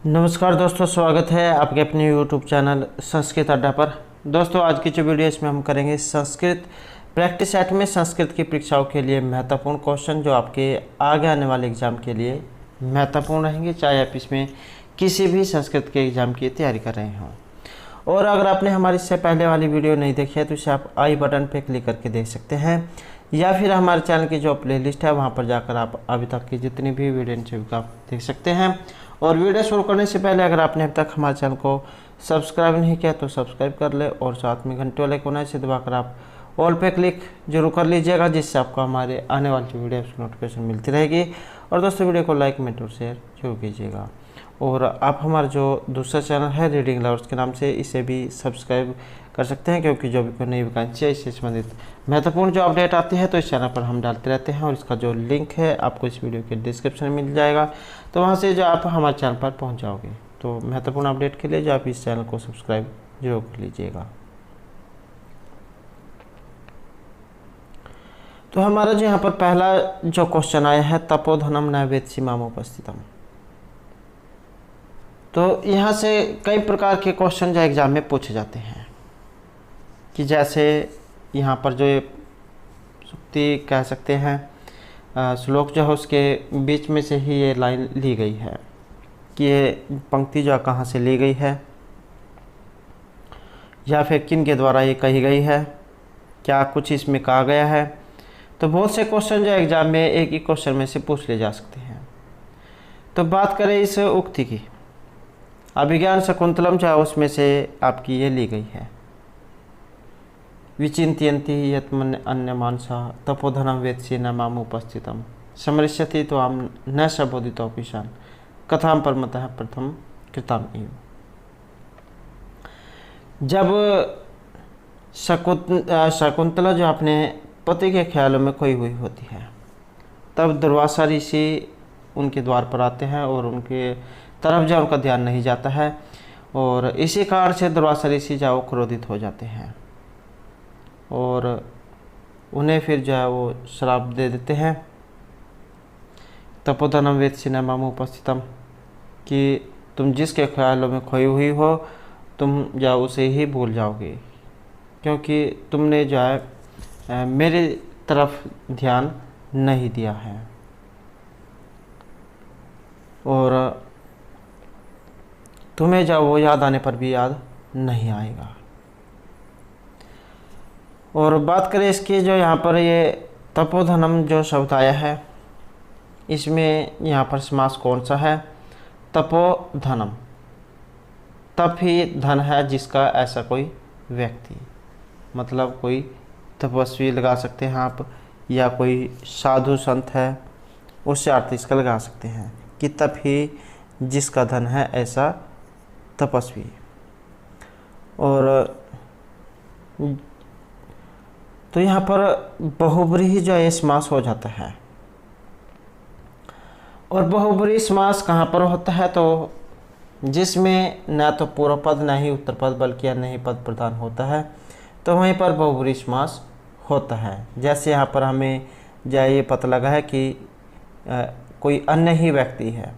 नमस्कार दोस्तों, स्वागत है आपके अपने YouTube चैनल संस्कृत अड्डा पर। दोस्तों, आज की जो वीडियो इसमें हम करेंगे संस्कृत प्रैक्टिस सेट में संस्कृत की परीक्षाओं के लिए महत्वपूर्ण क्वेश्चन जो आपके आगे आने वाले एग्ज़ाम के लिए महत्वपूर्ण रहेंगे, चाहे आप इसमें किसी भी संस्कृत के एग्ज़ाम की तैयारी कर रहे हों। और अगर आपने हमारी इससे पहले वाली वीडियो नहीं देखी है तो इसे आप आई बटन पर क्लिक करके देख सकते हैं, या फिर हमारे चैनल की जो प्लेलिस्ट है वहाँ पर जाकर आप अभी तक की जितनी भी वीडियो आप देख सकते हैं। और वीडियो शुरू करने से पहले अगर आपने अब तक हमारे चैनल को सब्सक्राइब नहीं किया तो सब्सक्राइब कर ले, और साथ में घंटे वाले कोने से दबाकर आप ऑल पे क्लिक जरूर कर लीजिएगा, जिससे आपको हमारे आने वाली वीडियो की नोटिफिकेशन मिलती रहेगी। और दोस्तों, वीडियो को लाइक कमेंट और शेयर जरूर कीजिएगा। और आप हमारा जो दूसरा चैनल है रीडिंग लवर्स के नाम से, इसे भी सब्सक्राइब कर सकते हैं, क्योंकि जो भी कोई नई वैकेंसी है इससे संबंधित महत्वपूर्ण जो अपडेट आती है तो इस चैनल पर हम डालते रहते हैं। और इसका जो लिंक है आपको इस वीडियो के डिस्क्रिप्शन में मिल जाएगा, तो वहाँ से जो आप हमारे चैनल पर पहुँच जाओगे। तो महत्वपूर्ण अपडेट के लिए जो आप इस चैनल को सब्सक्राइब जरूर कर लीजिएगा। तो हमारा जो यहाँ पर पहला जो क्वेश्चन आया है, तपोधनम नैवेद्य सीमाम उपस्थितम। तो यहाँ से कई प्रकार के क्वेश्चन जो एग्जाम में पूछे जाते हैं, कि जैसे यहाँ पर जो सूक्ति कह सकते हैं, श्लोक जो है उसके बीच में से ही ये लाइन ली गई है कि ये पंक्ति जो कहाँ से ली गई है, या फिर किन के द्वारा ये कही गई है, क्या कुछ इसमें कहा गया है। तो बहुत से क्वेश्चन जो एग्जाम में एक ही क्वेश्चन में से पूछ ले जा सकते हैं। तो बात करें इस उक्ति की, अभिज्ञान शकुंतलम जो है उसमें से आपकी ये ली गई है, विचिंत्यन्ति यत्मन अन्य मानसा तपोधनम वेत्सी न माम उपस्थितम समरिष्यति तो आम न सबोदितोपिशान कथाम परमतः प्रथम कृताम एव। जब शकुंतला जो अपने पति के ख्यालों में खोई हुई होती है, तब दुर्वासा ऋषि उनके द्वार पर आते हैं और उनके तरफ जो उनका ध्यान नहीं जाता है, और इसी कारण से दुर्वासा ऋषि जो क्रोधित हो जाते हैं और उन्हें फिर जो है वो श्राप दे देते हैं, तपोधनम वेत्सी न माम उपस्थितम, कि तुम जिसके ख्यालों में खोई हुई हो तुम जाओ उसे ही भूल जाओगे, क्योंकि तुमने जो है मेरे तरफ ध्यान नहीं दिया है। और तुम्हें जब वो याद आने पर भी याद नहीं आएगा। और बात करें इसकी, जो यहाँ पर ये तपोधनम जो शब्द आया है, इसमें यहाँ पर समास कौन सा है? तपोधनम। तप ही धन है जिसका ऐसा कोई व्यक्ति, मतलब कोई तपस्वी लगा सकते हैं आप, या कोई साधु संत है, उससे अर्थ इसका लगा सकते हैं कि तप ही जिसका धन है ऐसा तपस्वी। और तो यहाँ पर बहुब्रीहि जो है समास हो जाता है। और बहुब्रीहि समास कहाँ पर होता है? तो जिसमें न तो पूर्व पद न ही उत्तर पद बल्कि अन्य ही पद प्रधान होता है, तो वहीं पर बहुब्रीहि समास होता है। जैसे यहाँ पर हमें जो ये पता लगा है कि कोई अन्य ही व्यक्ति है,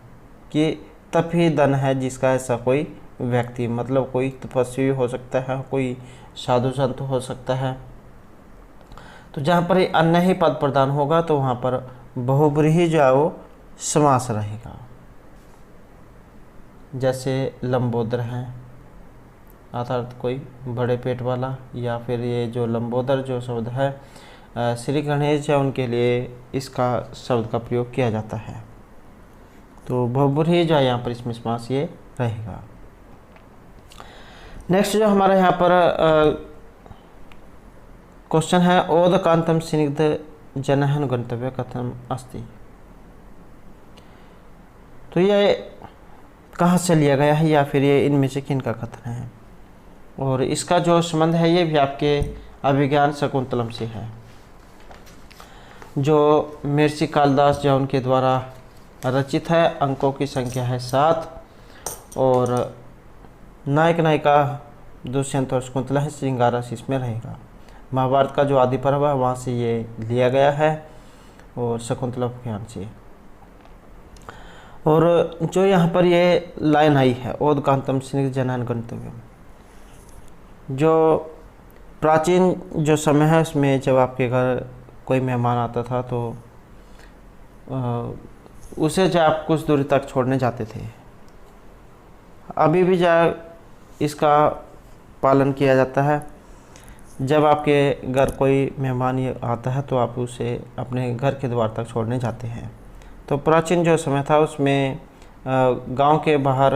कि तप ही धन है जिसका ऐसा कोई व्यक्ति, मतलब कोई तपस्वी हो सकता है, कोई साधु संत हो सकता है। तो जहाँ पर अन्य ही पद प्रदान होगा तो वहाँ पर बहुब्रीहि जो है वो समास रहेगा। जैसे लंबोदर है, अर्थात कोई बड़े पेट वाला, या फिर ये जो लंबोदर जो शब्द है श्री गणेश है उनके लिए इसका शब्द का प्रयोग किया जाता है। तो बहुब्रीहि जो है यहाँ पर इसमें समास ये रहेगा। नेक्स्ट जो हमारा यहाँ पर क्वेश्चन है, ओदकांतम स्निग्ध जनहन गंतव्य कथम अस्ति। तो ये कहाँ से लिया गया है, या फिर ये इनमें से किन का कथन है? और इसका जो संबंध है ये भी आपके अभिज्ञान शकुंतलम से है, जो महर्षि कालिदास जो उनके द्वारा रचित है। अंकों की संख्या है 7, और नायक नायिका दुष्यंत और शकुंतला है, श्रृंगार रस इसमें रहेगा। महाभारत का जो आदि पर्व है वहाँ से ये लिया गया है, और शकुंतला उपाख्यान से। और जो यहाँ पर ये लाइन आई है ओदकांतम स्निग्ध जनन गंतव्यम, जो प्राचीन जो समय है उसमें जब आपके घर कोई मेहमान आता था तो उसे जो आप कुछ दूरी तक छोड़ने जाते थे, अभी भी जो इसका पालन किया जाता है। जब आपके घर कोई मेहमान आता है तो आप उसे अपने घर के द्वार तक छोड़ने जाते हैं। तो प्राचीन जो समय था उसमें गांव के बाहर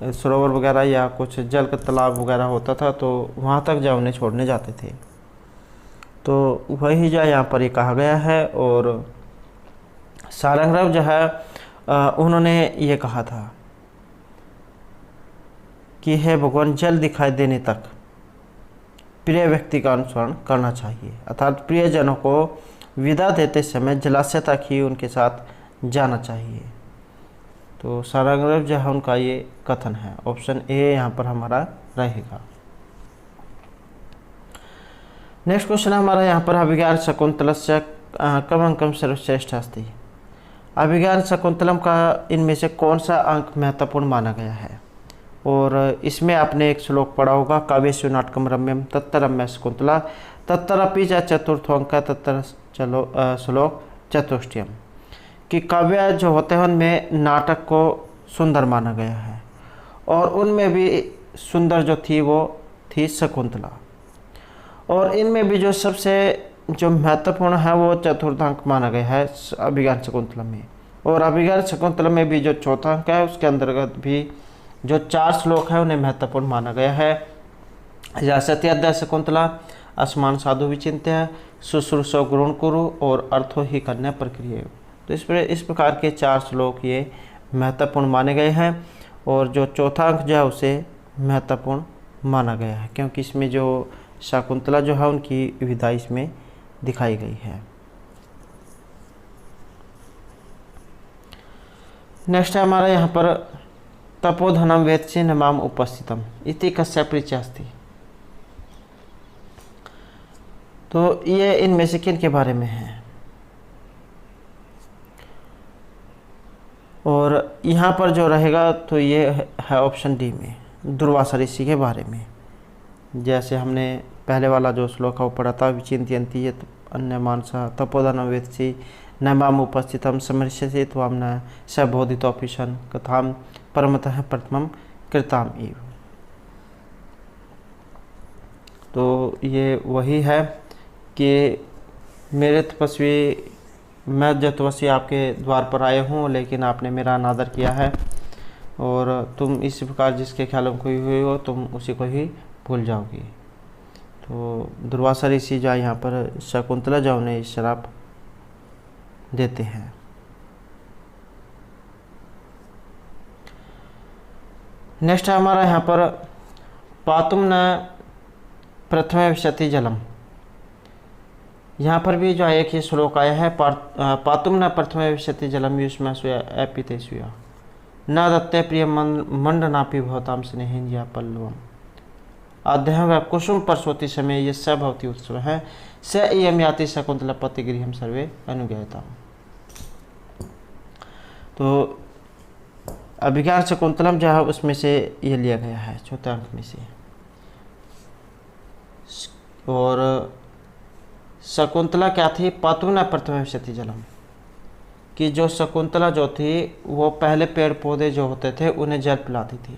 सरोवर वगैरह या कुछ जल का तालाब वगैरह होता था तो वहाँ तक जो उन्हें छोड़ने जाते थे। तो वही जो यहाँ पर ये कहा गया है। और सारंगरव जो है उन्होंने ये कहा था कि हे भगवान, जल दिखाई देने तक प्रिय व्यक्ति का अनुसरण करना चाहिए, अर्थात प्रियजनों को विदा देते समय जलाशय तक ही उनके साथ जाना चाहिए। तो सारंगरव जो है उनका ये कथन है। ऑप्शन ए यहाँ पर हमारा रहेगा। नेक्स्ट क्वेश्चन है हमारा यहाँ पर अभिज्ञान शकुंतलस्य कम अंकम सर्वश्रेष्ठ अस्ति। अभिज्ञान शकुंतलम का इनमें से कौन सा अंक महत्वपूर्ण माना गया है? और इसमें आपने एक श्लोक पढ़ा होगा, काव्येषु नाटकम रम्यम तत्र रम्य शकुंतला तत्रपि च चतुर्थ अंक तत्र चलो श्लोक चतुष्टयम, कि काव्य जो होते हैं उनमें नाटक को सुंदर माना गया है और उनमें भी सुंदर जो थी वो थी शकुंतला। और इनमें भी जो सबसे जो महत्वपूर्ण है वो चतुर्थ अंक माना गया है अभिज्ञान शकुंतलम में। और अभिज्ञान शकुंतलम में भी जो चौथा अंक है उसके अंतर्गत भी जो 4 श्लोक है उन्हें महत्वपूर्ण माना गया है। यासति अध्याय शकुंतला, असमान साधु विचिन्त्य, शुश्रूषो गुरुण कुरु और अर्थो ही कन्या प्रक्रिया। तो इस प्रकार के 4 श्लोक ये महत्वपूर्ण माने गए हैं। और जो चौथा अंक जो है उसे महत्वपूर्ण माना गया है क्योंकि इसमें जो शकुंतला जो है उनकी विदाई इसमें दिखाई गई है। नेक्स्ट है हमारा यहाँ पर तपोधनम वेत्सि न माम उपस्थितम इति कस्य परिचयास्ति। तो ये इनमें से किन के बारे में है? और यहाँ पर जो रहेगा तो ये है ऑप्शन डी में दुर्वासा ऋषि के बारे में। जैसे हमने पहले वाला जो श्लोक है वो पढ़ा था, विचिन्त्यन्ति ये अन्य मानसा तपोधनम वेत्सि न माम उपस्थितम समर्ष्यसे त्वाम न स बोधितोऽपिशन कथाम परमतः प्रथमम कृताम इव। तो ये वही है कि मेरे तपस्वी, मैं जो तपस्वी आपके द्वार पर आए हूँ लेकिन आपने मेरा अनादर किया है और तुम इस प्रकार जिसके ख्याल में कोई हुई हो तुम उसी को ही भूल जाओगी। तो दुर्वासा ऋषि जो यहाँ पर शकुंतला जो उन्हें श्राप देते हैं। नेक्स्ट है हमारा यहाँ पर पातुम न प्रथम विशति जलम। यहाँ पर भी जो है एक ही श्लोक आया है, पातुम न प्रथम विशति जलम युष्म सुया एपिते सुया न दत्ते प्रिय मंडनापि भवताम स्नेहिन या पल्लवम अध्ययन व कुसुम परसोति समय ये स भवती उत्सव है स इयम याति शकुंतला पति गृहम सर्वे अनुज्ञाता। तो अभिज्ञान शकुंतलम जो है उसमें से ये लिया गया है चौथे अंक में से। और शकुंतला क्या थी? पातुना प्रथम विशति जलम, कि जो शकुंतला जो थी वो पहले पेड़ पौधे जो होते थे उन्हें जल पिलाती थी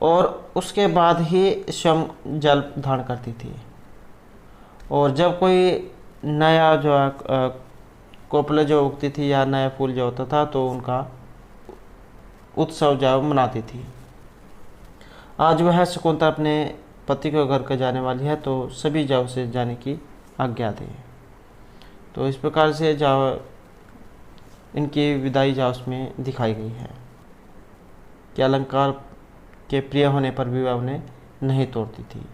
और उसके बाद ही स्वयं जल धारण करती थी। और जब कोई नया जो कोपले जो उगती थी या नया फूल जो होता था तो उनका उत्सव जो मनाती थी। आज वह शकुंतला अपने पति के घर के जाने वाली है तो सभी जाओ से जाने की आज्ञा दें। तो इस प्रकार से जाओ इनकी विदाई जाओ उसमें दिखाई गई है कि अलंकार के प्रिय होने पर भी वह उन्हें नहीं तोड़ती थी।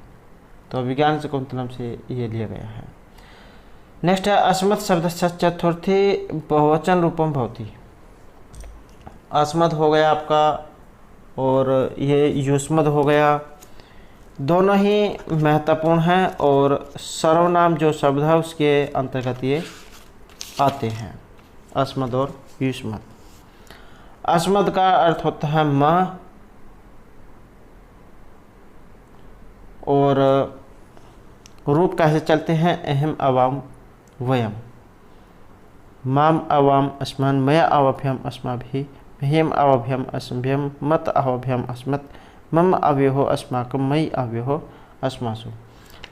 तो विज्ञान शकुंतलम से ये लिया गया है। नेक्स्ट है अस्मत् शब्द चतुर्थी बहुवचन रूपम भवती। अस्मद हो गया आपका और ये युष्मद हो गया, दोनों ही महत्वपूर्ण हैं और सर्वनाम जो शब्द है उसके अंतर्गत ये आते हैं। अस्मद और युष्मद। अस्मद का अर्थ होता है माँ, और रूप कैसे चलते हैं, अहम अवाम वयम, माम अवाम अस्मान, मया अवभ्यम अस्माभि, मह्यम अवभ्यम अस्मभ्यम, मत अवभ्यम अस्मत्, मम अव्यहो अस्माकम, मयि अव्यहो अस्मासु।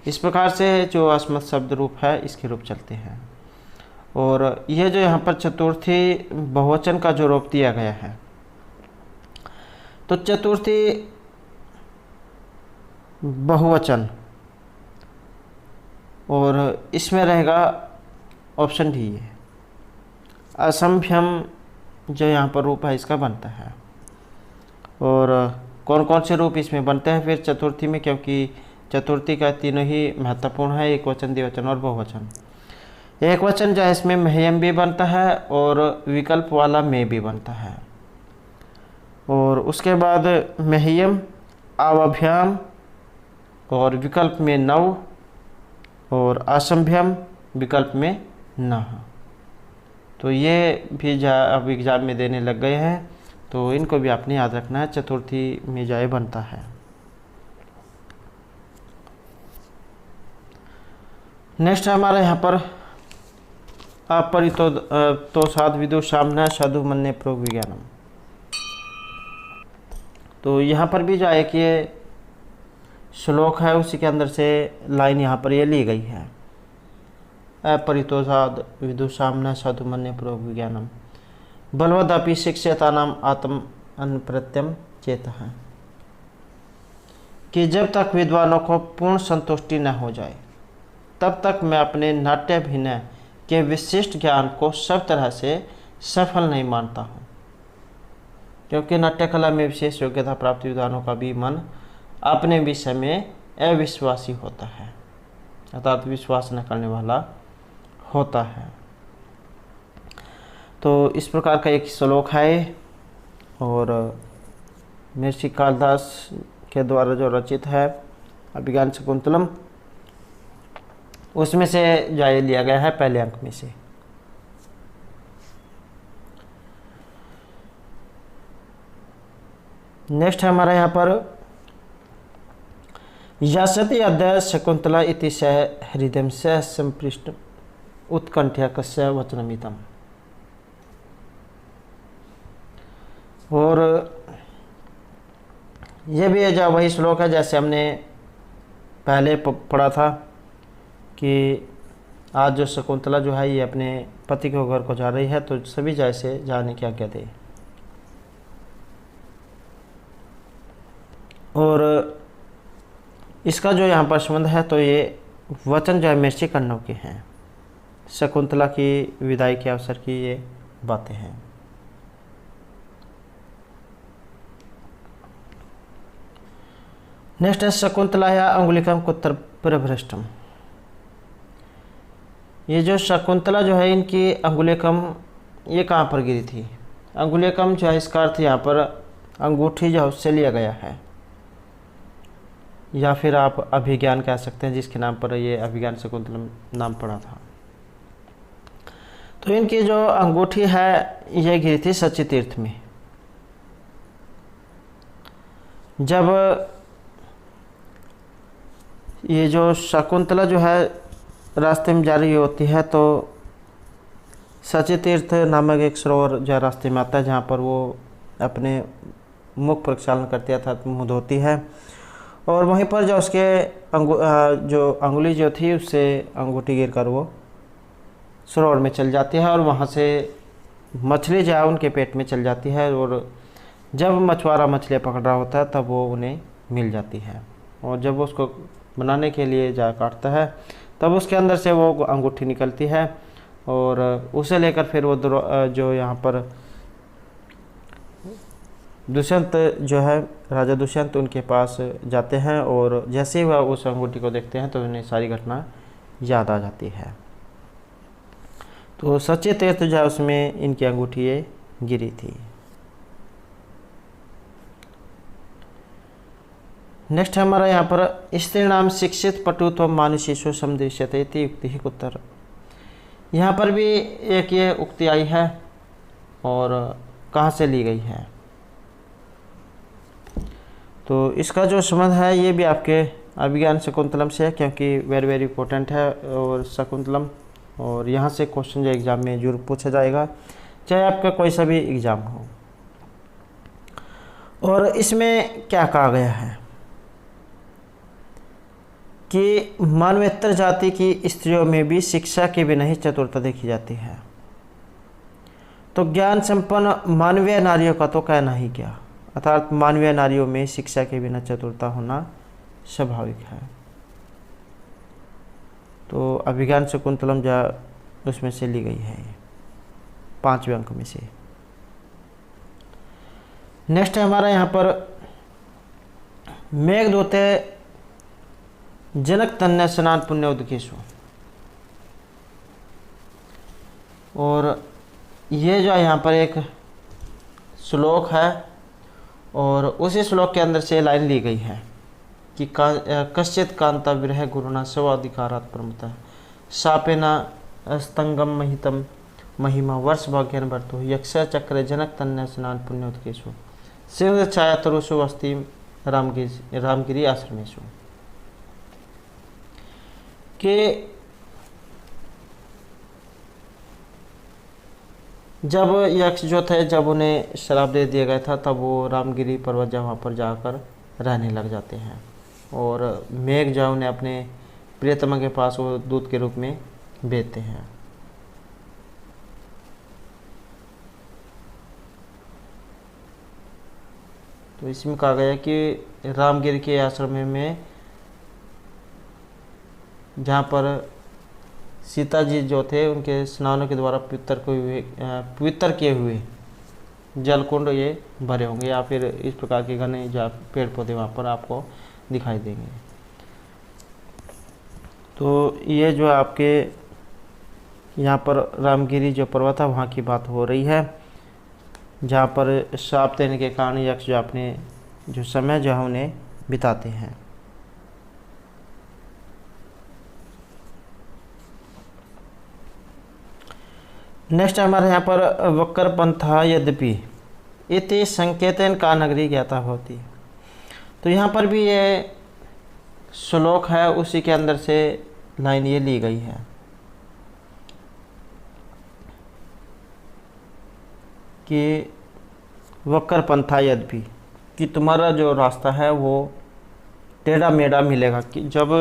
इस प्रकार से जो अस्मत् शब्द रूप है इसके रूप चलते हैं। और यह जो यहाँ पर चतुर्थी बहुवचन का जो रूप दिया गया है, तो चतुर्थी बहुवचन, और इसमें रहेगा ऑप्शन डी है असंभ्यम, जो यहाँ पर रूप है इसका बनता है। और कौन कौन से रूप इसमें बनते हैं फिर चतुर्थी में, क्योंकि चतुर्थी का तीनों ही महत्वपूर्ण है, एक वचन, द्विवचन और बहुवचन। एक वचन जो है इसमें मह्यम भी बनता है और विकल्प वाला में भी बनता है। और उसके बाद मह्यम, अवभ्याम और विकल्प में नव, और असंभ्यम विकल्प में न। तो ये भी अब एग्ज़ाम में देने लग गए हैं, तो इनको भी आपने याद रखना है, चतुर्थी में जाए बनता है। नेक्स्ट है हमारा यहाँ पर अपरितो तो साध विदुषाम्ना साधु मन्ये प्रोग विज्ञानम। तो यहाँ पर भी जो है कि ये श्लोक है उसी के अंदर से लाइन यहाँ पर ये ली गई है, अपरितोषाद विदुषाम्ना साधु मन्ये प्रोग विज्ञानम बलवदपि शिक्षेतानाम आत्म अनप्रत्यम चेतः, कि जब तक विद्वानों को पूर्ण संतुष्टि न हो जाए तब तक मैं अपने नाट्याभिनय के विशिष्ट ज्ञान को सब तरह से सफल नहीं मानता हूँ, क्योंकि नाट्य कला में विशेष योग्यता प्राप्त विद्वानों का भी मन अपने विषय में अविश्वासी होता है, अर्थात विश्वास न करने वाला होता है। तो इस प्रकार का एक श्लोक है, और महर्षि कालिदास के द्वारा जो रचित है अभिज्ञान शकुंतलम, उसमें से जाय लिया गया है पहले अंक में से। नेक्स्ट है हमारा यहाँ पर यासति अद्य शकुंतला इति स हृदय से संपृष्ट उत्कंठ्या कस्य वचनमितम। और ये भी जो वही श्लोक है जैसे हमने पहले पढ़ा था कि आज जो शकुंतला जो है ये अपने पति के घर को जा रही है, तो सभी जैसे जाने की आज्ञा दे। और इसका जो यहाँ पर संबंध है, तो ये वचन जो है महर्षि कण्व के हैं, शकुंतला की विदाई के अवसर की ये बातें हैं। नेक्स्ट है शकुंतला या अंगुलिकम कुत्र प्रभ्रष्टम। ये जो शकुंतला जो है इनकी अंगुलिकम ये कहाँ पर गिरी थी। अंगुलिकम जो है इसका अर्थ यहाँ पर अंगूठी जो है उससे लिया गया है, या फिर आप अभिज्ञान कह सकते हैं, जिसके नाम पर ये अभिज्ञान शकुंतलम नाम पड़ा था। तो इनकी जो अंगूठी है ये गिरी थी सच्ची तीर्थ में। जब ये जो शकुंतला जो है रास्ते में जा रही होती है, तो सच्ची तीर्थ नामक एक सरोवर जो रास्ते में आता है, जहाँ पर वो अपने मुख प्रक्षालन करती है अर्थात मुँह धोती है, और वहीं पर जो उसके जो अंगुली जो थी उससे अंगूठी गिरकर वो सरोवर में चल जाती है, और वहाँ से मछली जो है उनके पेट में चल जाती है। और जब मछुआरा मछलियाँ पकड़ रहा होता है तब वो उन्हें मिल जाती है, और जब उसको बनाने के लिए जा काटता है तब उसके अंदर से वो अंगूठी निकलती है, और उसे लेकर फिर वो जो यहाँ पर दुष्यंत जो है राजा दुष्यंत उनके पास जाते हैं, और जैसे ही वह उस अंगूठी को देखते हैं तो उन्हें सारी घटना याद आ जाती है। तो सच्चे तीर्थ जो है उसमें इनकी अंगूठी ये गिरी थी। नेक्स्ट हमारा यहाँ पर स्त्री नाम शिक्षित पटुत्व मानुषेषु समदृश्यते इति युक्ति ही उत्तर। यहाँ पर भी एक ये उक्ति आई है और कहाँ से ली गई है, तो इसका जो संबंध है ये भी आपके अभिज्ञान शकुंतलम से है, क्योंकि वेरी वेरी इंपॉर्टेंट है और शकुंतलम, और यहाँ से क्वेश्चन जो एग्ज़ाम में जरूर पूछा जाएगा, चाहे आपका कोई सा भी एग्ज़ाम हो। और इसमें क्या कहा गया है कि मानवेतर जाति की स्त्रियों में भी शिक्षा के बिना ही चतुरता देखी जाती है। तो ज्ञान संपन्न मानवीय नारियों का तो कहना ही क्या, अर्थात मानवीय नारियों में शिक्षा के बिना चतुरता होना स्वाभाविक है। तो अभिज्ञान शकुंतलम जा उसमें से ली गई है 5वें अंक में से। नेक्स्ट है हमारा यहाँ पर मेघदूते जनक तन्य स्नान पुण्य उदकेशु, और ये जो यहाँ पर एक श्लोक है और उसी श्लोक के अंदर से लाइन ली गई है कि कश्चित कांता विरह गुरुना स्वाधिकारात् प्रमतः सापेना स्तंगम महितम महिमा वर्ष भाग्यन वर्तो यक्ष चक्र जनक तन्य स्नान पुण्य उदकेशु सिंह छाया तरुषु वस्ती रामगिरी आश्रमेशु। कि जब यक्ष जो थे, जब उन्हें श्राप दे दिया गया था, तब वो रामगिरी पर्वत वहाँ पर जाकर रहने लग जाते हैं, और मेघ जो उन्हें अपने प्रियतमा के पास वो दूत के रूप में भेजते हैं। तो इसमें कहा गया कि रामगिरी के आश्रम में जहाँ पर सीता जी जो थे उनके स्नानों के द्वारा पवित्र किए हुए जलकुंड ये भरे होंगे, या फिर इस प्रकार के घने या पेड़ पौधे वहाँ पर आपको दिखाई देंगे। तो ये जो आपके यहाँ पर रामगिरी जो पर्वत है वहाँ की बात हो रही है, जहाँ पर श्राप देने के कारण यक्ष जो अपने जो समय जो है उन्हें बिताते हैं। नेक्स्ट हमारे यहाँ पर वक्र पंथा यद्यपि इति संकेतन का नगरी ज्ञाता होती। तो यहाँ पर भी ये श्लोक है, उसी के अंदर से लाइन ये ली गई है कि वक्र पंथा यद्यपि, कि तुम्हारा जो रास्ता है वो टेढ़ा मेढ़ा मिलेगा। कि जब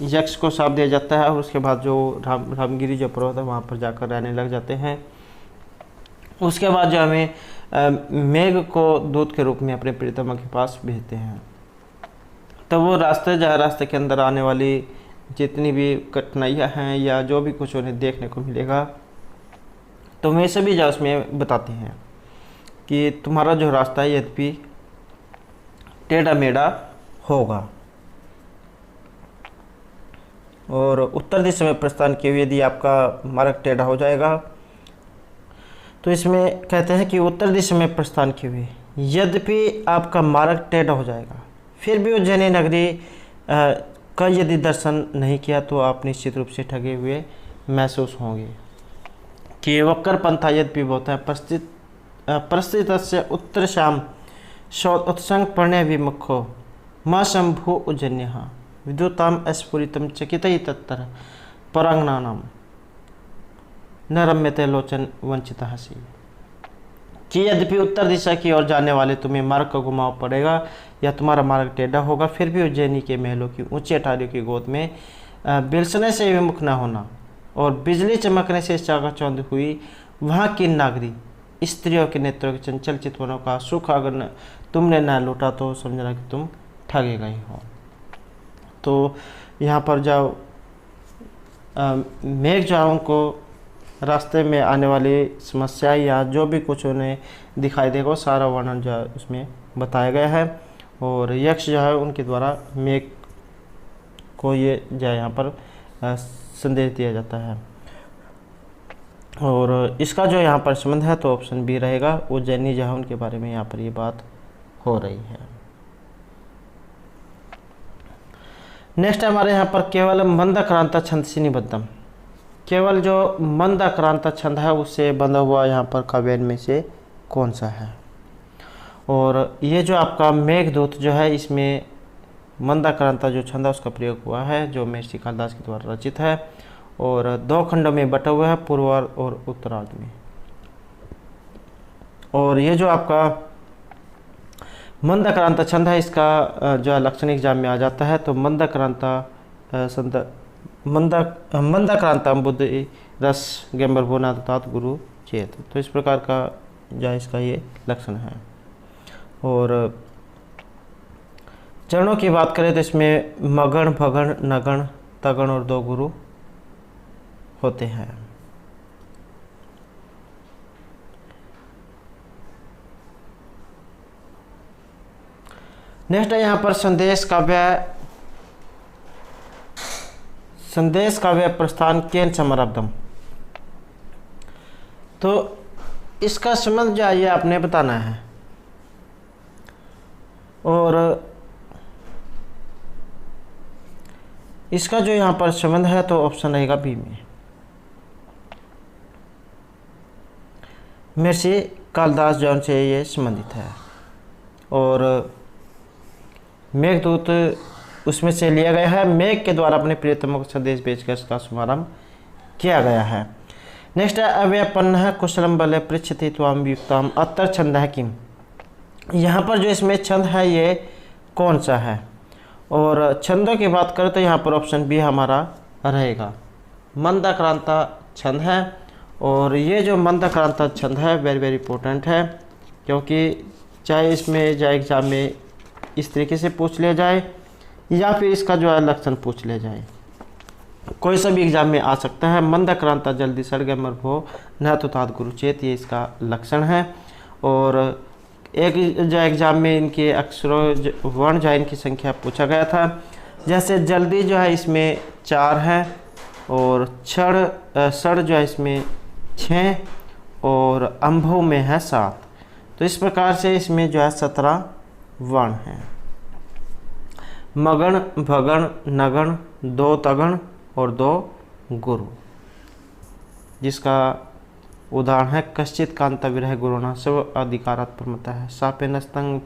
यक्ष को श्राप दिया जाता है और उसके बाद जो रामगिरी जो पर्वत है वहाँ पर जाकर रहने लग जाते हैं, उसके बाद जो हमें मेघ को दूत के रूप में अपने प्रियतमा के पास भेजते हैं, तो वो रास्ते के अंदर आने वाली जितनी भी कठिनाइयाँ हैं या जो भी कुछ उन्हें देखने को मिलेगा, तो वे सभी जो उसमें बताते हैं कि तुम्हारा जो रास्ता है यद्यपि टेढ़ा मेढ़ा होगा, और उत्तर दिशा में प्रस्थान किए हुए यदि आपका मार्ग टेढ़ा हो जाएगा, तो इसमें कहते हैं कि उत्तर दिशा में प्रस्थान किए हुए यद्यपि आपका मार्ग टेढ़ा हो जाएगा, फिर भी उज्जैनी नगरी का यदि दर्शन नहीं किया तो आप निश्चित रूप से ठगे हुए महसूस होंगे। कि वक्र पंथा यद्यपि होता है परिस्थित से उत्तर श्याम उत्संग प्रणय विमुखो माँ शंभु उज्जन्य विद्युताम स्फुरितम चकित तत्तर परांगनानाम न रम्यते लोचन वंचित हसी। कि यद्यपि उत्तर दिशा की ओर जाने वाले तुम्हें मार्ग का घुमाव पड़ेगा या तुम्हारा मार्ग टेढ़ा होगा, फिर भी उज्जैनी के महलों की ऊंची अटारियों की गोद में बिलसने से विमुख न होना और बिजली चमकने से चाकाचौंध हुई वहाँ की नागरी स्त्रियों के नेत्रों के चंचल चितवनों का सुख अगर तुमने न लूटा तो समझना कि तुम ठगे गए हो। तो यहाँ पर जब मेघ जो उनको रास्ते में आने वाली समस्या या जो भी कुछ उन्हें दिखाई देगा सारा वर्णन जो है उसमें बताया गया है, और यक्ष जो है उनके द्वारा मेघ को ये जो है यहाँ पर संदेश दिया जाता है। और इसका जो यहाँ पर संबंध है तो ऑप्शन बी रहेगा, उज्जैनी जो है उनके बारे में यहाँ पर ये बात हो रही है। नेक्स्ट हमारे यहाँ पर केवल मंदक्रांता छंदसी निबद्धम, केवल जो मंदाक्रांता छंद है उससे बंधा हुआ यहाँ पर काव्य में से कौन सा है। और ये जो आपका मेघदूत जो है, इसमें मंदाक्रांता जो छंद है उसका प्रयोग हुआ है, जो महर्षि कालिदास के द्वारा रचित है और 2 खंडों में बटा हुआ है, पूर्वार्ध और उत्तरार्ध में। और ये जो आपका मंदाक्रांता छंद है, इसका जो लक्षण एग्जाम में आ जाता है, तो मंदाक्रांता बुद्धि रस गंबर भुवनादतात गुरु चेत। तो इस प्रकार का जो इसका ये लक्षण है। और चरणों की बात करें तो इसमें मगण, भगण, नगण, तगण और 2 गुरु होते हैं। नेक्स्ट है यहाँ पर संदेश काव्य प्रस्थान केन समरब्धम। तो इसका संबंध जो है ये आपने बताना है। और इसका जो यहाँ पर संबंध है तो ऑप्शन रहेगा बी में, महर्षि कालिदास जौन से ये संबंधित है। और मेघदूत उसमें से लिया गया है, मेघ के द्वारा अपने प्रियतमों को संदेश भेजकर इसका शुभारंभ किया गया है। नेक्स्ट है अव्यपन्न कुशलम बले पृच्छति त्वाम युक्ताम अत्तर छंद है किम। यहाँ पर जो इसमें छंद है ये कौन सा है। और छंदों की बात करें तो यहाँ पर ऑप्शन बी हमारा रहेगा, मंदाक्रांता छंद है। और ये जो मंदाक्रांता छंद है वेरी वेरी इंपॉर्टेंट है, क्योंकि चाहे इसमें जाए एग्जाम में इस तरीके से पूछ लिया जाए या फिर इसका जो है लक्षण पूछ लिया जाए, कोई सा भी एग्जाम में आ सकता है। मंदाक्रांता जल्दी सड़गमर भो न तो तात गुरुचेत, ये इसका लक्षण है। और एक जो एग्जाम में इनके अक्षरों वर्ण जो इनकी संख्या पूछा गया था, जैसे जल्दी जो है इसमें 4 है और सड़ जो है इसमें 6 और अंभव में है 7। तो इस प्रकार से इसमें जो है 17 वर्ण हैं। मगण, भगण, नगण, 2 तगण और 2 गुरु, जिसका उदाहरण है कश्चित कांता विरह गुरुना सब अधिकारात् प्रमता है सापे नस्तंग।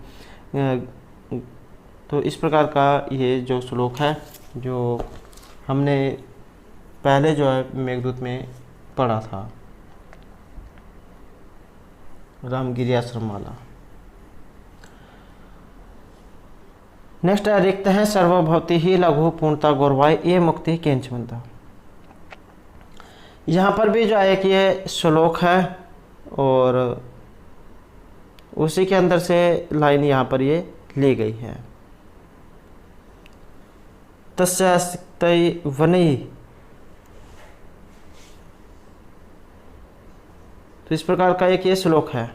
तो इस प्रकार का ये जो श्लोक है जो हमने पहले जो है मेघदूत में पढ़ा था, रामगिरी आश्रम माला। नेक्स्ट है रिक्त है सर्वभवति ही लघु पूर्णता गौरवाय ये मुक्ति केंच बनता। यहाँ पर भी जो है एक ये श्लोक है और उसी के अंदर से लाइन यहाँ पर ये ली गई है, तस्यास्ति वनी। तो इस प्रकार का एक ये श्लोक है,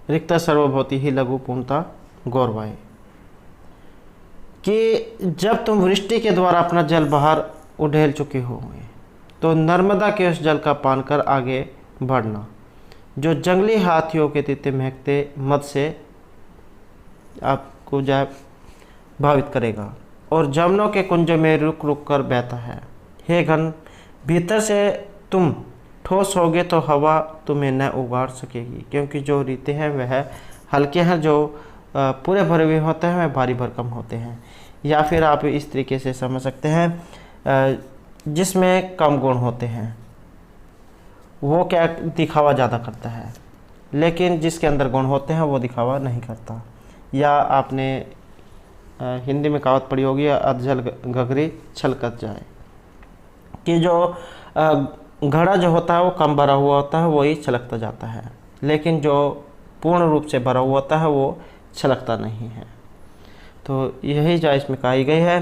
रिक्त सर्वभवति ही लघु पूर्णता गौरवाय, कि जब तुम वृष्टि के द्वारा अपना जल बाहर उड़ेल चुके होंगे तो नर्मदा के उस जल का पान कर आगे बढ़ना, जो जंगली हाथियों के तीते महकते मद से आपको जो भावित करेगा और जमुनों के कुंज में रुक रुक कर बहता है। हे घन, भीतर से तुम ठोस होगे तो हवा तुम्हें न उगाड़ सकेगी, क्योंकि जो रीते हैं वह हल्के हैं, जो पूरे भरे हुए होते हैं वह भारी भरकम होते हैं। या फिर आप इस तरीके से समझ सकते हैं, जिसमें कम गुण होते हैं वो क्या दिखावा ज़्यादा करता है, लेकिन जिसके अंदर गुण होते हैं वो दिखावा नहीं करता। या आपने हिंदी में कहावत पढ़ी होगी, अधजल घघरी छलकत जाए, कि जो घड़ा जो होता है वो कम भरा हुआ होता है वही छलकता जाता है, लेकिन जो पूर्ण रूप से भरा हुआ होता है वो छलकता नहीं है। तो यही जो इसमें कही गई है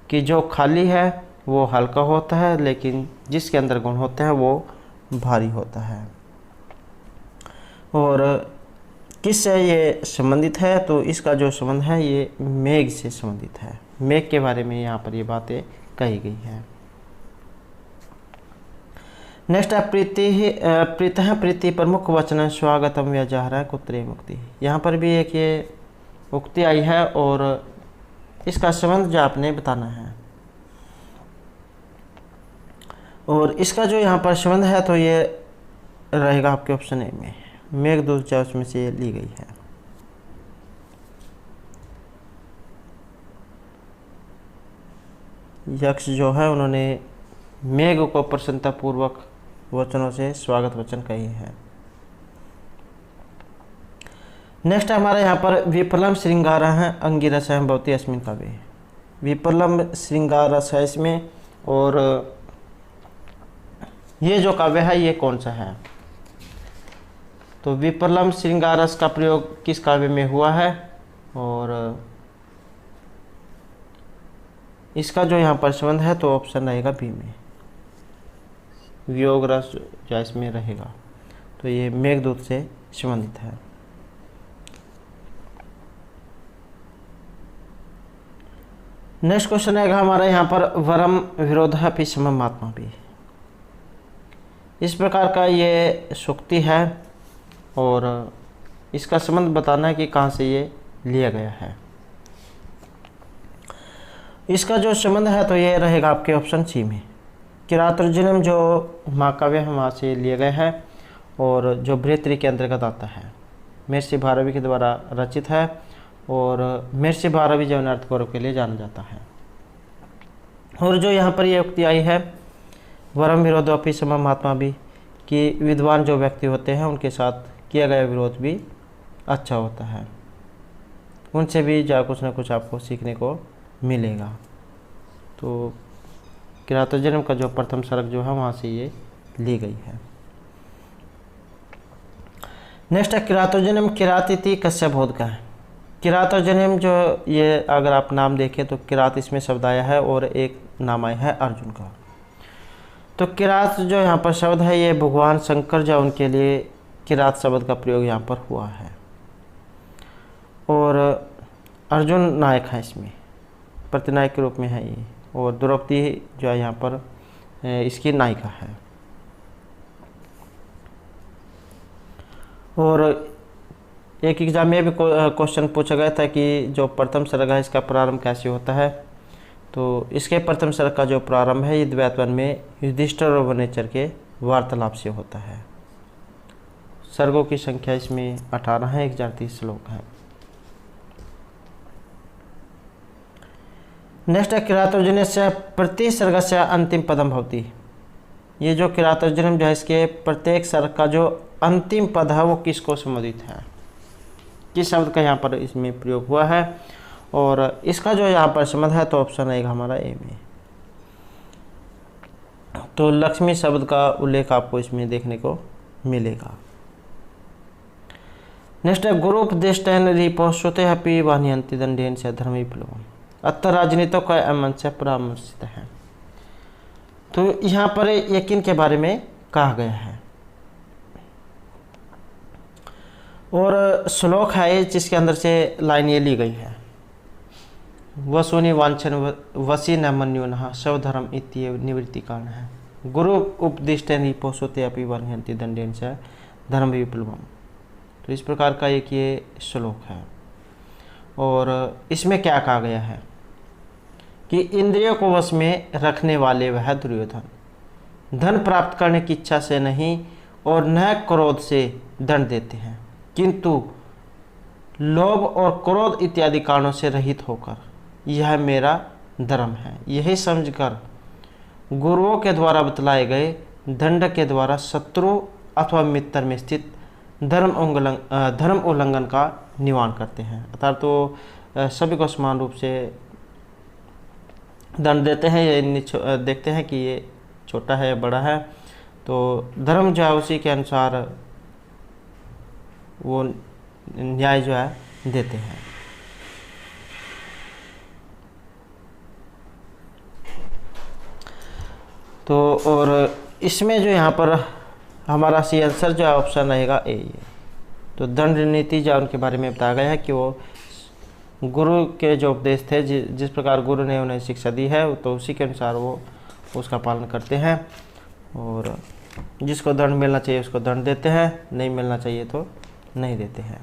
कि जो खाली है वो हल्का होता है, लेकिन जिसके अंदर गुण होते हैं वो भारी होता है। और किससे ये संबंधित है, तो इसका जो संबंध है ये मेघ से संबंधित है। मेघ के बारे में यहाँ पर ये बातें कही गई है। नेक्स्ट है प्रीति प्रमुख वचन स्वागतम व्यजहर कुत्रे मुक्ति। यहाँ पर भी एक ये उक्ति आई है और इसका संबंध जो आपने बताना है। और इसका जो यहाँ पर संबंध है तो ये रहेगा आपके ऑप्शन ए में, मेघदूत जो उसमें से ली गई है। यक्ष जो है उन्होंने मेघ को प्रसन्नतापूर्वक वचनों से स्वागत वचन कही है। नेक्स्ट हमारा यहाँ पर विप्रलम्ब श्रृंगार है अंगिरस भवती अस्मिन काव्ये। विप्रलम्ब श्रृंगार रस है इसमें, और ये जो काव्य है ये कौन सा है? तो विप्रलम्ब श्रृंगार रस का प्रयोग किस काव्य में हुआ है? और इसका जो यहाँ पर संबंध है तो ऑप्शन रहेगा बी में, वियोग रस जो इसमें रहेगा, तो ये मेघदूत से संबंधित है। नेक्स्ट क्वेश्चन आएगा हमारा यहाँ पर वरम विरोधापि समम आत्मा भी। इस प्रकार का ये सूक्ति है और इसका संबंध बताना है कि कहाँ से ये लिया गया है। इसका जो संबंध है तो ये रहेगा आपके ऑप्शन सी में, किरातोर्जुनीयम जो महाकाव्य है वहाँ से लिए गए हैं और जो बृहत्तरी के अंतर्गत आता है, महर्षि भारवी के द्वारा रचित है और महर्षि भारवी जैन अर्थ गौरव के लिए जाना जाता है। और जो यहाँ पर ये उक्ति आई है वरम विरोधोपि समम आत्मा भी, कि विद्वान जो व्यक्ति होते हैं उनके साथ किया गया विरोध भी अच्छा होता है, उनसे भी जा कुछ ना कुछ आपको सीखने को मिलेगा। तो किरातोर्जुनीयम का जो प्रथम सर्ग जो है वहाँ से ये ली गई है। नेक्स्ट है किरातोर्जुनीयम किरातिथि कस्य बोध का है। किरातोर्जुनीयम जो ये अगर आप नाम देखें तो किरात इसमें शब्द आया है और एक नाम आया है अर्जुन का। तो किरात जो यहाँ पर शब्द है ये भगवान शंकर जो उनके लिए किरात शब्द का प्रयोग यहाँ पर हुआ है और अर्जुन नायक है, इसमें प्रतिनायक के रूप में है ये, और द्रौपदी जो है यहाँ पर इसकी नायिका है। और एक एग्जाम में भी क्वेश्चन पूछा गया था कि जो प्रथम सर्ग है इसका प्रारंभ कैसे होता है। तो इसके प्रथम सर्ग का जो प्रारंभ है ये द्वैतवन में युधिष्ठिर और वनेचर के वार्तालाप से होता है। सर्गों की संख्या इसमें 18 है, 1030 श्लोक है। नेक्स्ट है किरातोर्जुनीयस्य प्रति सर्गस्य अंतिम पदम भवति। ये जो किरातोर्जुनीयम जो है इसके प्रत्येक सर्ग का जो अंतिम पद है वो किसको संबोधित है, किस शब्द का यहाँ पर इसमें प्रयोग हुआ है। और इसका जो यहाँ पर संबंध है तो ऑप्शन आएगा हमारा ए में। तो लक्ष्मी शब्द का उल्लेख आपको इसमें देखने को मिलेगा। नेक्स्ट है गुरुपदेष्टेन रिपोषते अपि वाह्यन्ति दंडेन से धर्म विप्लवम् अत्र राजनीति का अमन से परामर्शित है। तो यहाँ पर यकीन के बारे में कहा गया है और श्लोक है जिसके अंदर से लाइन ये ली गई है, वसुनि वांछन वसी न मन्युनः स्वधर्म इत्येव निवृत्ति कारण है। गुरु उपदिष्टेन रिपोषते अपि वाह्यन्ति दंडेन से धर्म विप्लवम्। तो इस प्रकार का एक ये श्लोक है और इसमें क्या कहा गया है कि इंद्रियों को वश में रखने वाले वह दुर्योधन धन प्राप्त करने की इच्छा से नहीं और न क्रोध से दंड देते हैं, किंतु लोभ और क्रोध इत्यादि कारणों से रहित होकर यह मेरा धर्म है, यही समझकर गुरुओं के द्वारा बतलाए गए दंड के द्वारा शत्रु अथवा मित्र में स्थित धर्म उल्लंघन का निवारण करते हैं। अर्थात तो सभी को समान रूप से दंड देते हैं, ये देखते हैं कि ये छोटा है या बड़ा है, तो धर्म जो है उसी के अनुसार वो न्याय जो है देते हैं। तो और इसमें जो यहाँ पर हमारा सी आंसर जो है ऑप्शन रहेगा ए। तो दंड नीति जो उनके बारे में बताया गया है कि वो गुरु के जो उपदेश थे, जिस प्रकार गुरु ने उन्हें शिक्षा दी है तो उसी के अनुसार वो उसका पालन करते हैं और जिसको दंड मिलना चाहिए उसको दंड देते हैं, नहीं मिलना चाहिए तो नहीं देते हैं।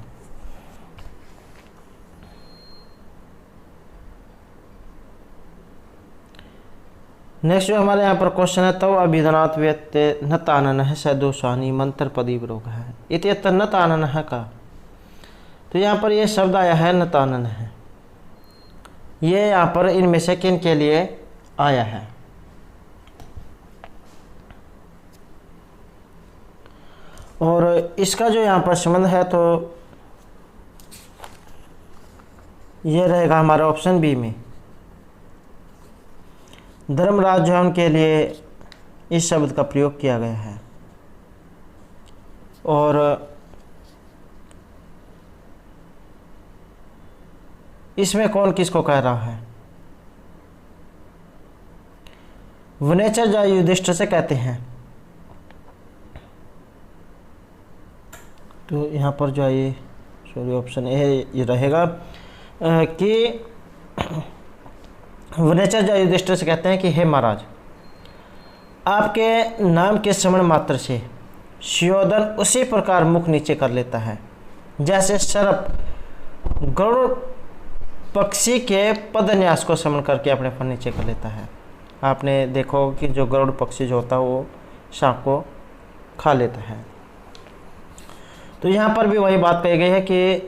नेक्स्ट जो हमारे यहाँ पर क्वेश्चन है, तो अभिधनात् व्यत्य न तानन है सदोषानी मंत्र पदीप रोग है इत्यत न तानन है का। तो यहाँ पर ये शब्द आया है न तानन है, ये यहाँ पर इनमें से किन के लिए आया है। और इसका जो यहाँ पर संबंध है तो ये रहेगा हमारा ऑप्शन बी में, धर्मराज जो है उनके लिए इस शब्द का प्रयोग किया गया है। और इसमें कौन किसको कह रहा है, वनेचर जो युधिष्ठिर से कहते हैं। तो यहाँ पर जो है ये सॉरी ऑप्शन ए ये रहेगा कि वनेचर जो युधिष्ठिर से कहते हैं कि हे महाराज, आपके नाम के श्रवण मात्र से सुयोधन उसी प्रकार मुख नीचे कर लेता है जैसे सर्प गरुड़ पक्षी के पदन्यास को श्रवण करके अपने फन नीचे कर लेता है। आपने देखो कि जो गरुड़ पक्षी जो होता है वो सांप को खा लेता है। तो यहाँ पर भी वही बात कही गई है कि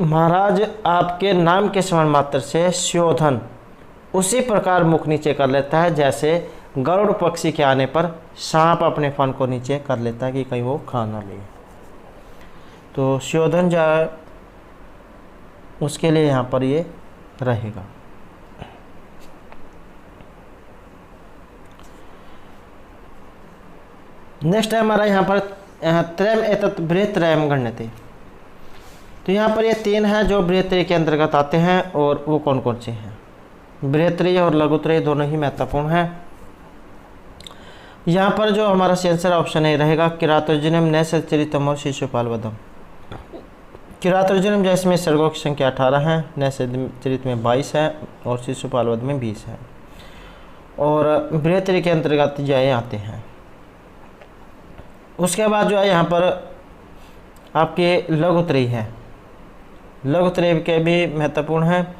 महाराज आपके नाम के श्रवण मात्र से सुयोधन उसी प्रकार मुख नीचे कर लेता है जैसे गरुड़ पक्षी के आने पर सांप अपने फन को नीचे कर लेता है कि कहीं वो खा ना ले। तो सुयोधन जो है उसके लिए यहाँ पर ये रहेगा। नेक्स्ट है हमारा यहाँ पर त्रयम एतत् बृहत्त्रयम गण्यते। तो यहाँ पर ये तीन हैं जो बृहत्त्रय के अंतर्गत आते हैं, और वो कौन कौन से हैं। बृहत्त्रय और लघुत्रय दोनों ही महत्वपूर्ण हैं। यहाँ पर जो हमारा आंसर ऑप्शन है रहेगा किरातोर्जुनम नैसचरितम और शिशुपाल वधम। किरातोर्जुनम जैसे में सर्गों की संख्या 18 है, नैसचरित में 22 है और शिशुपाल वध में 20 है, और बृहत्त्रय के अंतर्गत जय आते हैं। उसके बाद जो है यहाँ पर आपके लघुत्रय है, लघुत्रय के भी महत्वपूर्ण है।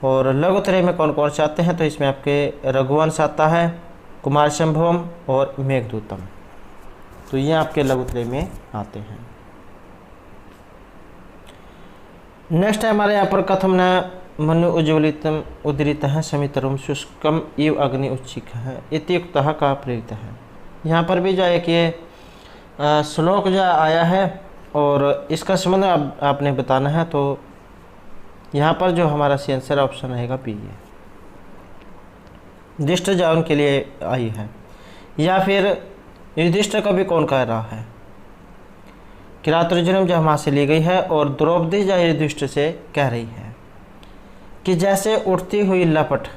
और लघुत्रय में कौन कौन से आते हैं, तो इसमें आपके रघुवंश आता है, कुमार संभवम और मेघदूतम। तो ये आपके लघुत्रय में आते हैं। नेक्स्ट है हमारे यहाँ पर कथम न मनु उज्ज्वलितम उदरित है समितरुम शुष्कम इव अग्नि उच्छिक है इत्युक्त का प्रेरित है। यहाँ पर भी जो है कि श्लोक जो आया है और इसका संबंध आपने बताना है। तो यहाँ पर जो हमारा आंसर ऑप्शन रहेगा बी है, युधिष्ठिर जो उनके लिए आई है। या फिर युधिष्ठिर को भी कौन कह रहा है, किरातोर्जुनम जो वहाँ से ली गई है, और द्रौपदी जो युधिष्ठिर से कह रही है कि जैसे उठती हुई लपट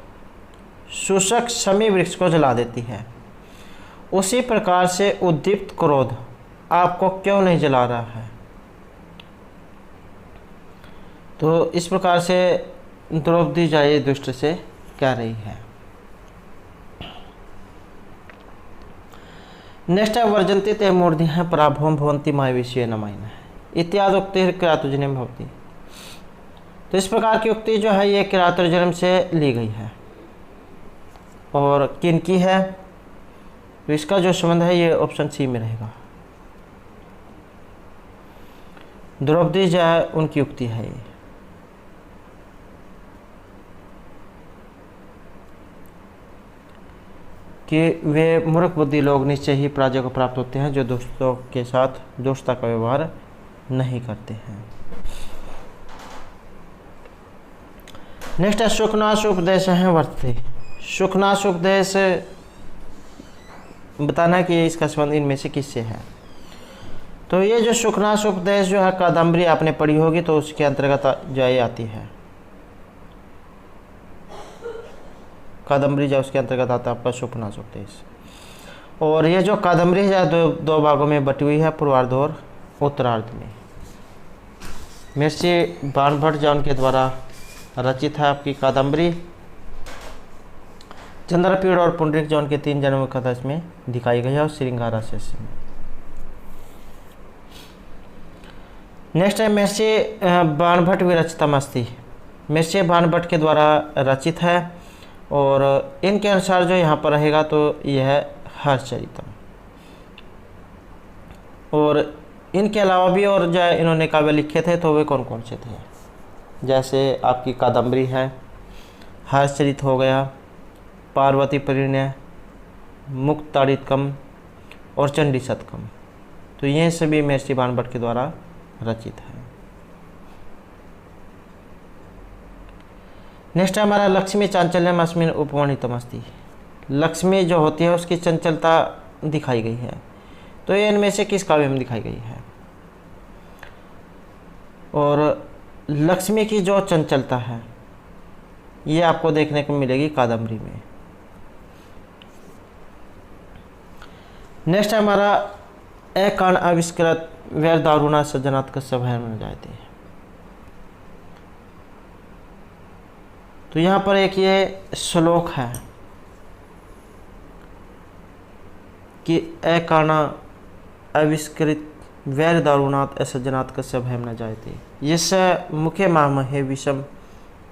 शुष्क शमी वृक्ष को जला देती है, उसी प्रकार से उद्दीप्त क्रोध आपको क्यों नहीं जला रहा है। तो इस प्रकार से द्रौपदी जो युधिष्ठिर से कह रही है। नेक्स्ट है वर्जंती ते मूर्धि है पराभवम भवंती माय विषय न मायना है इत्यादि उक्ति किरातोर्जुनम भवती। तो इस प्रकार की उक्ति जो है ये किरातोर्जुनम से ली गई है। और किन की है, तो इसका जो संबंध है ये ऑप्शन सी में रहेगा, द्रौपदी जो है उनकी उक्ति है ये। कि वे मूर्ख बुद्धि लोग निश्चय ही पराजय को प्राप्त होते हैं जो दोस्तों के साथ दोस्ता का व्यवहार नहीं करते हैं। नेक्स्ट है सुखनाश उपदेश है वर्तते। सुखनाश उपदेश बताना है कि इसका संबंध इनमें से किससे है। तो ये जो सुखनाश उपदेश जो है कादम्बरी आपने पढ़ी होगी, तो उसके अंतर्गत जो आती है कादम्बरी, जो उसके अंतर्गत आता है आपका सुखनाश उपदेश। और ये जो कादम्बरी है दो भागों में बटी हुई है, पूर्वार्ध और उत्तरार्ध में। महर्षि बाणभट्ट जो उनके द्वारा रचित है आपकी कादम्बरी। चंद्रपीड़ और पुंडरीक जो उनके 3 जन्मों की कथा इसमें दिखाई गई है, और श्रृंगारा शेष में। नेक्स्ट है महर्षि बाणभट्ट विरचितम अस्ति। मिर्ची भानभट्ट के द्वारा रचित है। और इनके अनुसार जो यहाँ पर रहेगा तो यह है हर्षचरितम। और इनके अलावा भी और जो इन्होंने काव्य लिखे थे तो वे कौन कौन से थे, जैसे आपकी कादम्बरी है, हर्षचरित हो गया, पार्वती परिणय, मुक्ताड़ितकम और चंडी शतकम। तो ये सभी महर्षि भानभट्ट के द्वारा रचित है। नेक्स्ट है हमारा लक्ष्मी चांचल्यम अस्मिन् उपवर्णितम अस्ति। लक्ष्मी जो होती है उसकी चंचलता दिखाई गई है, तो ये इनमें से किस काव्य में दिखाई गई है। और लक्ष्मी की जो चंचलता है ये आपको देखने को मिलेगी कादम्बरी में। नेक्स्ट है हमारा अकारण आविष्कृत वैर दारुणा सज्जनात् कस्य भयं न जायते। तो यहाँ पर एक ये श्लोक है कि अकारण आविष्कृत वैर दारुणात् असज्जनात् कस्य भयं न जायते यस्य मुखे मामहे विषम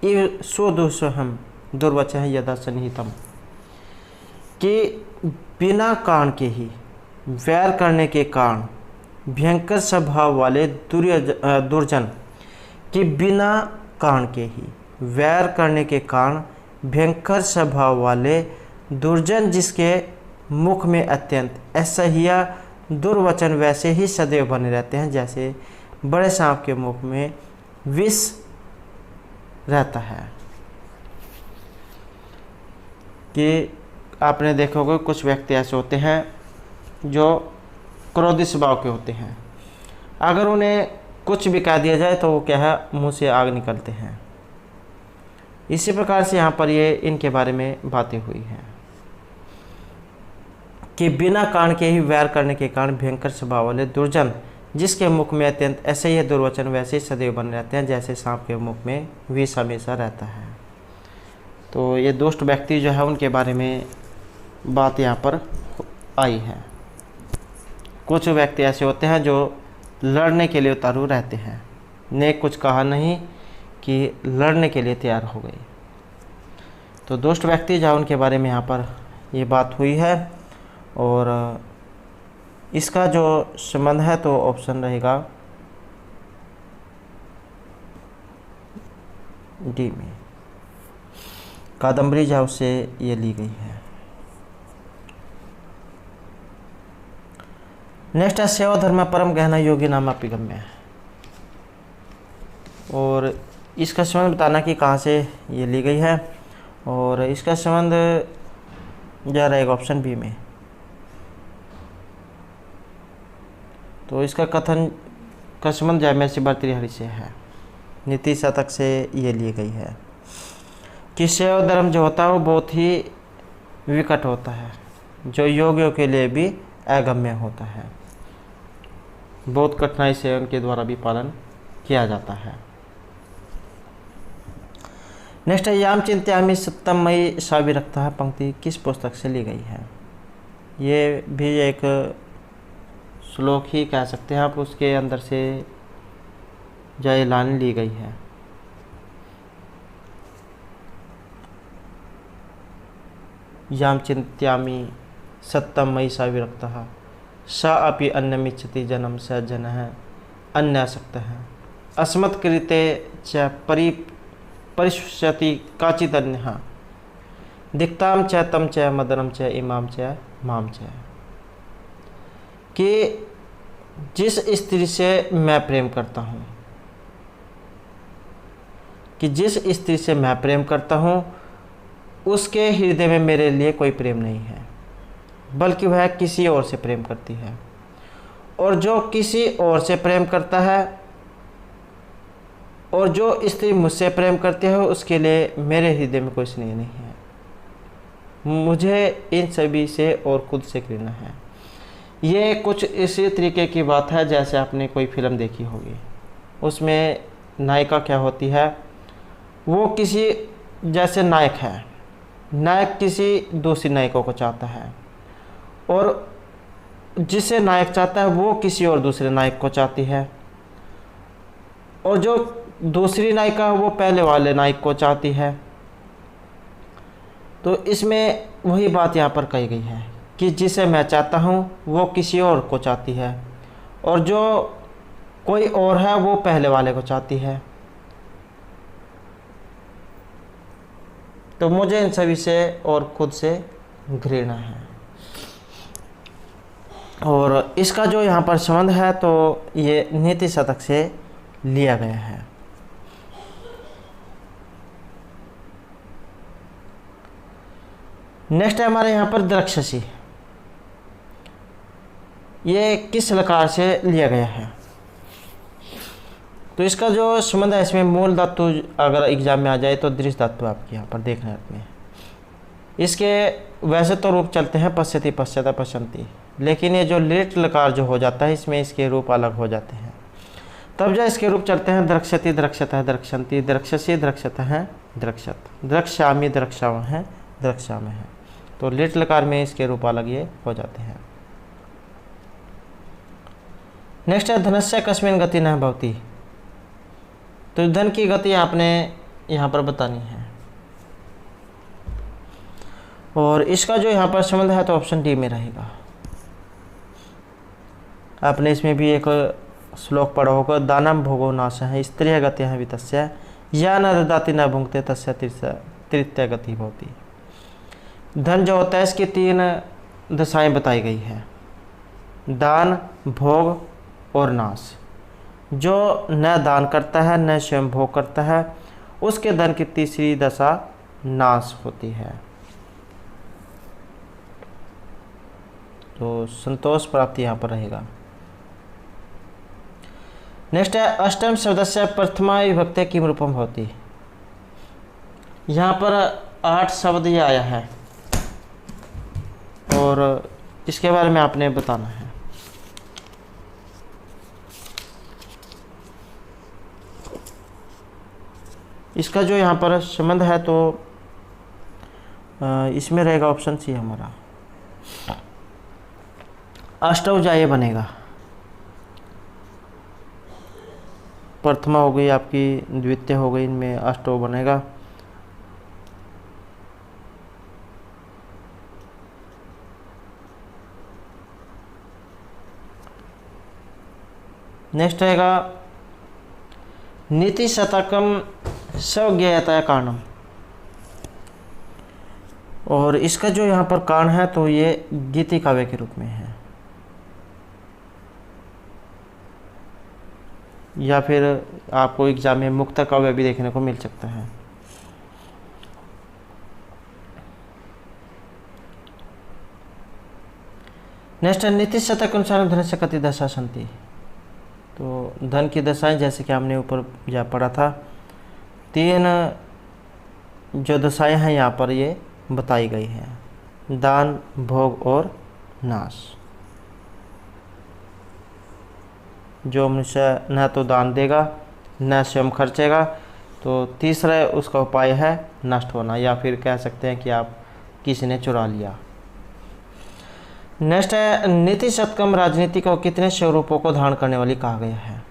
इव सुदुःसहं दुर्वचः यदा सन्निहितम। कि बिना कारण के ही वैर करने के कारण भयंकर स्वभाव वाले दुर्जन, कि बिना कारण के ही वैर करने के कारण भयंकर स्वभाव वाले दुर्जन जिसके मुख में अत्यंत असह्य दुर्वचन वैसे ही सदैव बने रहते हैं जैसे बड़े सांप के मुख में विष रहता है। कि आपने देखा होगा कुछ व्यक्ति ऐसे होते हैं जो क्रोधी स्वभाव के होते हैं, अगर उन्हें कुछ भी कह दिया जाए तो वो क्या है, मुंह से आग निकलते हैं। इसी प्रकार से यहाँ पर ये इनके बारे में बातें हुई हैं कि बिना कारण के ही वैर करने के कारण भयंकर स्वभाव वाले दुर्जन जिसके मुख में अत्यंत ऐसे ही दुर्वचन वैसे ही सदैव बने रहते हैं जैसे सांप के मुख में विष हमेशा रहता है। तो ये दुष्ट व्यक्ति जो है उनके बारे में बात यहाँ पर आई है। कुछ व्यक्ति ऐसे होते हैं जो लड़ने के लिए उतारू रहते हैं, ने कुछ कहा नहीं कि लड़ने के लिए तैयार हो गए। तो दुष्ट व्यक्ति जो उनके बारे में यहाँ पर ये बात हुई है। और इसका जो संबंध है तो ऑप्शन रहेगा डी में, कादम्बरी जो उससे ये ली गई है। नेक्स्ट है सेवा धर्म परम गहना योगी नामापि गम्य। और इसका संबंध बताना कि कहाँ से ये ली गई है। और इसका संबंध जा रहेगा ऑप्शन बी में। तो इसका कथन का संबंध महर्षि भर्तृहरि से है, नीति शतक से ये ली गई है कि शैव धर्म जो होता है वो बहुत ही विकट होता है, जो योगियों के लिए भी अगम्य होता है, बहुत कठिनाई से उनके द्वारा भी पालन किया जाता है। नेक्स्ट है याम चिंत्यामि सत्यम मयि सा विरक्तः पंक्ति किस पुस्तक से ली गई है। ये भी एक श्लोक ही कह सकते हैं आप, उसके अंदर से जय लाइन ली गई है। याम चिंत्यामि सत्यम मयि सा विरक्तः स अपि अन्यमिच्छति जन्म स जनः अन्यासक्तः अस्मत्कृते च परिष्यति काचिदन्यः दिक्ताम च तम च मदनम च इमाम च माम च। कि जिस स्त्री से मैं प्रेम करता हूँ, कि जिस स्त्री से मैं प्रेम करता हूँ उसके हृदय में मेरे लिए कोई प्रेम नहीं है, बल्कि वह किसी और से प्रेम करती है। और जो किसी और से प्रेम करता है और जो स्त्री मुझसे प्रेम करती है उसके लिए मेरे हृदय में कोई स्नेह नहीं है। मुझे इन सभी से और खुद से घृणा है। ये कुछ इसी तरीके की बात है जैसे आपने कोई फिल्म देखी होगी, उसमें नायिका क्या होती है, वो किसी जैसे नायक है, नायक किसी दूसरी नायिका को चाहता है और जिसे नायक चाहता है वो किसी और दूसरे नायक को चाहती है। और जो दूसरी नायिका वो पहले वाले नायक को चाहती है। तो इसमें वही बात यहाँ पर कही गई है कि जिसे मैं चाहता हूँ वो किसी और को चाहती है, और जो कोई और है वो पहले वाले को चाहती है। तो मुझे इन सभी से और खुद से घृणा है। और इसका जो यहाँ पर संबंध है तो ये नीति शतक से लिया गया है। नेक्स्ट है हमारे यहाँ पर द्रक्षसी। ये किस लकार से लिया गया है? तो इसका जो संबंध है, इसमें मूल धातु अगर एग्जाम में आ जाए तो दृश्य धातु आपके यहाँ पर देखने में। इसके वैसे तो रूप चलते हैं पश्यति, पश्चात, पश्यन्ति, लेकिन ये जो लिट लकार जो हो जाता है इसमें इसके रूप अलग हो जाते हैं। तब जो इसके रूप चलते हैं द्रक्षति, द्रक्षतः, द्रक्षन्ति, द्रक्षसि, द्रक्षतः है, द्रक्षत, द्रक्ष्यामि, द्रक्ष्यामः है, द्रक्ष्यामः है। तो लिट लकार में इसके रूप अलग ये हो जाते हैं। नेक्स्ट है धनस्य कस्मिन् गति न भवति। तो धन की गति आपने यहाँ पर बतानी है, और इसका जो यहाँ पर संबंध है तो ऑप्शन डी में रहेगा। आपने इसमें भी एक श्लोक पढ़ा होगा, दानम भोगो नाशः स्त्रिय गतिः वित्तस्य या न ददाति न भुंक्ते तस्य तृतीया गति भवति। धन जो होता है इसकी 3 दशाएं बताई गई है, दान, भोग और नाश। जो न दान करता है न स्वयं भोग करता है उसके धन की तीसरी दशा नाश होती है। तो संतोष प्राप्ति यहाँ पर रहेगा। नेक्स्ट है अष्टम शब्दस्य प्रथमा विभक्ति किम रूपम भवति। यहाँ पर 8 शब्द ये आया है और इसके बारे में आपने बताना है। इसका जो यहाँ पर संबंध है तो इसमें रहेगा ऑप्शन सी हमारा, अष्टौजाय बनेगा। प्रथमा हो गई आपकी, द्वितीय हो गई, इनमें अष्टौ बनेगा। नेक्स्ट रहेगा नीति शतकम स्वज्ञेयता कारणम। और इसका जो यहाँ पर कारण है तो ये गीति काव्य के रूप में है, या फिर आपको एग्जाम में मुक्त काव्य भी देखने को मिल सकता है। नेक्स्ट नीति शतक अनुसार धन से कति दशा संति। तो धन की दशाएं जैसे कि हमने ऊपर जा पढ़ा था, 3 जो दशाएं हैं यहाँ पर ये बताई गई हैं, दान, भोग और नाश। जो मनुष्य न तो दान देगा न स्वयं खर्चेगा तो तीसरा उसका उपाय है नष्ट होना, या फिर कह सकते हैं कि आप किसी ने चुरा लिया। नेक्स्ट है नीति शतकम राजनीति को कितने स्वरूपों को धारण करने वाली कहा गया है।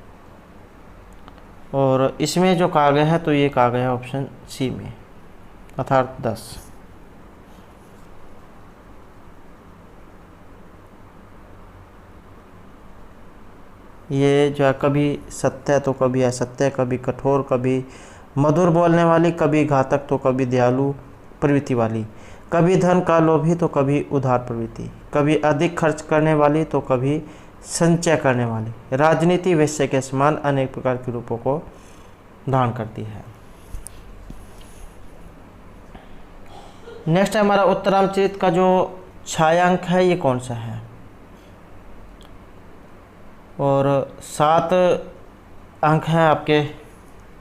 और इसमें जो कहा गया है तो ये कहा गया है ऑप्शन सी में, अर्थात 10। ये जो है कभी सत्य तो कभी असत्य, कभी कठोर, कभी मधुर बोलने वाली, कभी घातक तो कभी दयालु प्रवृत्ति वाली, कभी धन का लोभी तो कभी उदार प्रवृत्ति, कभी अधिक खर्च करने वाली तो कभी संचय करने वाली। राजनीति वैश्य के समान अनेक प्रकार के रूपों को धारण करती है। नेक्स्ट है हमारा उत्तरामचरित का जो छायांक है ये कौन सा है। और 7 अंक हैं आपके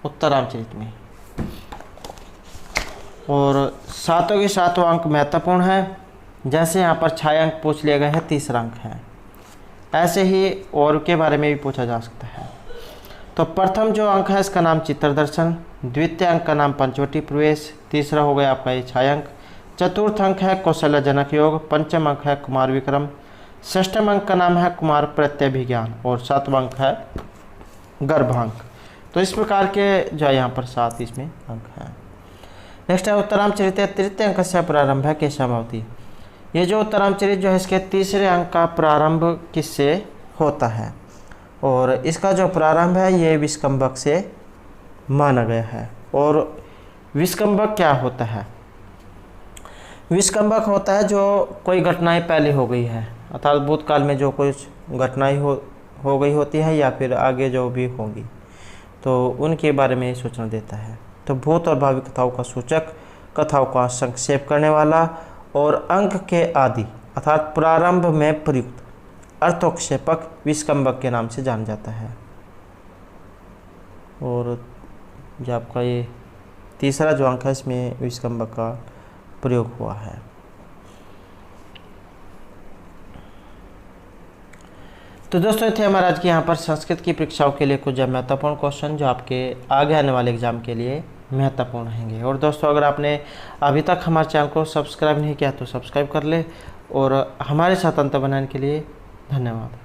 उत्तरामचरित में, और सातों के सातों अंक महत्वपूर्ण है। जैसे यहाँ पर छायांक पूछ लिया गया है, तीसरा अंक है, ऐसे ही और के बारे में भी पूछा जा सकता है। तो प्रथम जो अंक है इसका नाम चित्रदर्शन, द्वितीय अंक का नाम पंचवटी प्रवेश, तीसरा हो गया आपका ये छायांक, चतुर्थ अंक है कौशलजनक योग, पंचम अंक है कुमार विक्रम, षष्ठम अंक का नाम है कुमार प्रत्यभिज्ञान, और सातवां अंक है गर्भांक। तो इस प्रकार के जो है यहाँ पर 7 इसमें अंक हैं। नेक्स्ट है उत्तरामचरित तृतीय अंक से प्रारंभ है केशवावती। ये जो उत्तरामचरित जो है इसके तीसरे अंक का प्रारंभ किससे होता है, और इसका जो प्रारंभ है ये विष्कंभक से माना गया है। और विष्कंभक क्या होता है? विष्कंभक होता है जो कोई घटनाएं पहले हो गई है, अर्थात भूतकाल में जो कुछ घटनाएं हो गई होती है या फिर आगे जो भी होंगी, तो उनके बारे में सूचना देता है। तो भूत और भावी कथाओं का सूचक, कथाओं का संक्षेप करने वाला और अंक के आदि अर्थात प्रारंभ में प्रयुक्त अर्थोक्षेपक विष्कंभक के नाम से जाना जाता है। और जो आपका ये तीसरा जो अंक है इसमें विष्कंभक का प्रयोग हुआ है। तो दोस्तों थे हमारे आज के यहाँ पर संस्कृत की परीक्षाओं के लिए कुछ महत्वपूर्ण क्वेश्चन जो आपके आगे आने वाले एग्जाम के लिए महत्वपूर्ण रहेंगे। और दोस्तों अगर आपने अभी तक हमारे चैनल को सब्सक्राइब नहीं किया तो सब्सक्राइब कर ले, और हमारे साथ अंतर बनाने के लिए धन्यवाद।